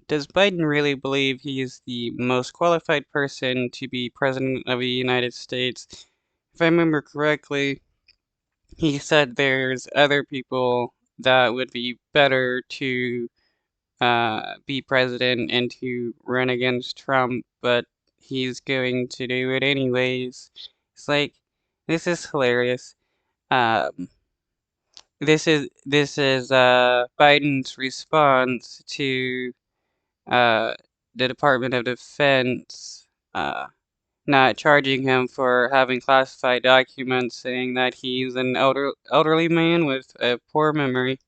Does Biden really believe he is the most qualified person to be president of the United States? If I remember correctly, he said there's other people that would be better to be president and to run against Trump, but he's going to do it anyways. It's like, this is hilarious. Um, this is Biden's response to uh the Department of Defense not charging him for having classified documents, saying that he's an elderly man with a poor memory.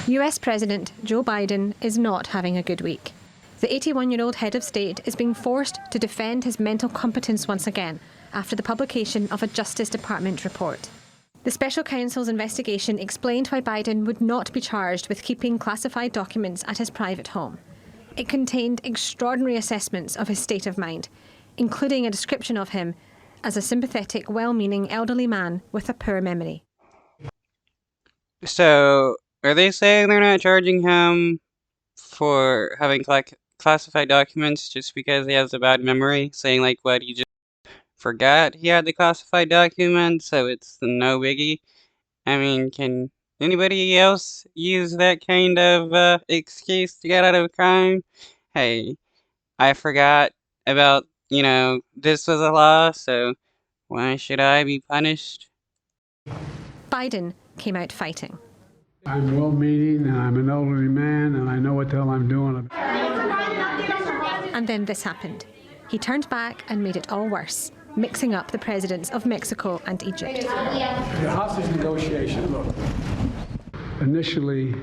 US President Joe Biden is not having a good week. The 81-year-old head of state is being forced to defend his mental competence once again after the publication of a Justice Department report. The special counsel's investigation explained why Biden would not be charged with keeping classified documents at his private home. It contained extraordinary assessments of his state of mind, including a description of him as a sympathetic, well-meaning elderly man with a poor memory. So, are they saying they're not charging him for having classified documents just because he has a bad memory? Saying like what, he just forgot he had the classified documents, so it's no biggie? I mean, can anybody else use that kind of excuse to get out of a crime? Hey, I forgot about, this was a law, so why should I be punished? Biden came out fighting. I'm well-meaning, and I'm an elderly man, and I know what the hell I'm doing. And then this happened. He turned back and made it all worse, mixing up the presidents of Mexico and Egypt. The hostage negotiation, look. Initially,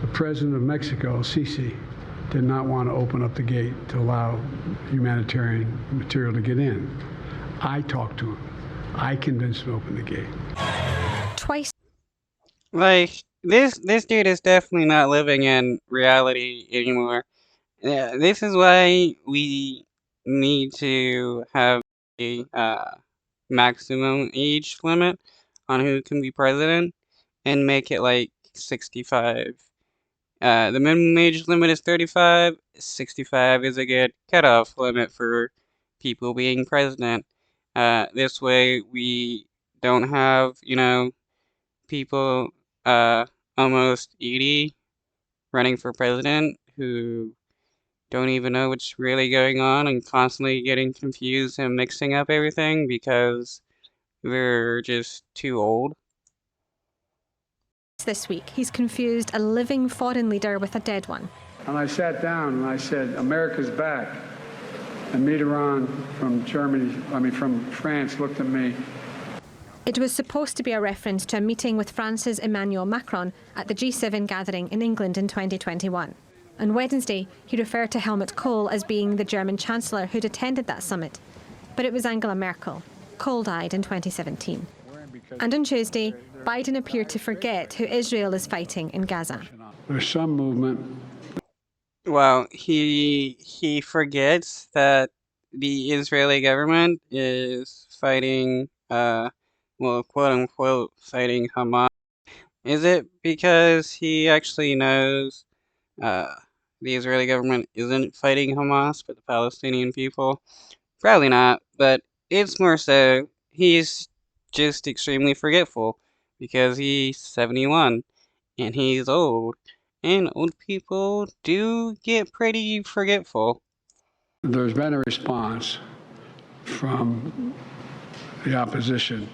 the president of Mexico, Sisi, did not want to open up the gate to allow humanitarian material to get in. I talked to him. I convinced him to open the gate. Twice. Like, this dude is definitely not living in reality anymore. Yeah, this is why we need to have a maximum age limit on who can be president and make it like 65. The minimum age limit is 35. 65 is a good cutoff limit for people being president. This way we don't have, people almost 80 running for president who don't even know what's really going on and constantly getting confused and mixing up everything because they're just too old. This week, he's confused a living foreign leader with a dead one. And I sat down and I said, America's back. And Mitterrand from France looked at me. It was supposed to be a reference to a meeting with France's Emmanuel Macron at the G7 gathering in England in 2021. On Wednesday, he referred to Helmut Kohl as being the German Chancellor who'd attended that summit. But it was Angela Merkel. Kohl died in 2017. And on Tuesday, Biden appeared to forget who Israel is fighting in Gaza. There's some movement. Well, he forgets that the Israeli government is fighting, quote unquote, fighting Hamas. Is it because he actually knows the Israeli government isn't fighting Hamas, but the Palestinian people? Probably not, but it's more so he's just extremely forgetful because he's 71 and he's old, and old people do get pretty forgetful. There's been a response from the opposition,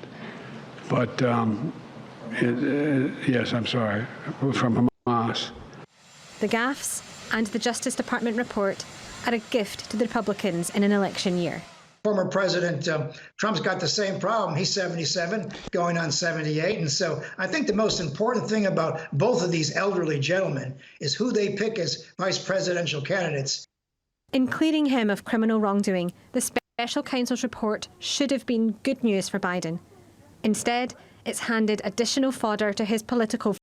but yes, I'm sorry, from Hamas. The gaffes and the Justice Department report are a gift to the Republicans in an election year. Former President Trump's got the same problem. He's 77, going on 78. And so I think the most important thing about both of these elderly gentlemen is who they pick as vice presidential candidates. In clearing him of criminal wrongdoing, the special counsel's report should have been good news for Biden. Instead, it's handed additional fodder to his political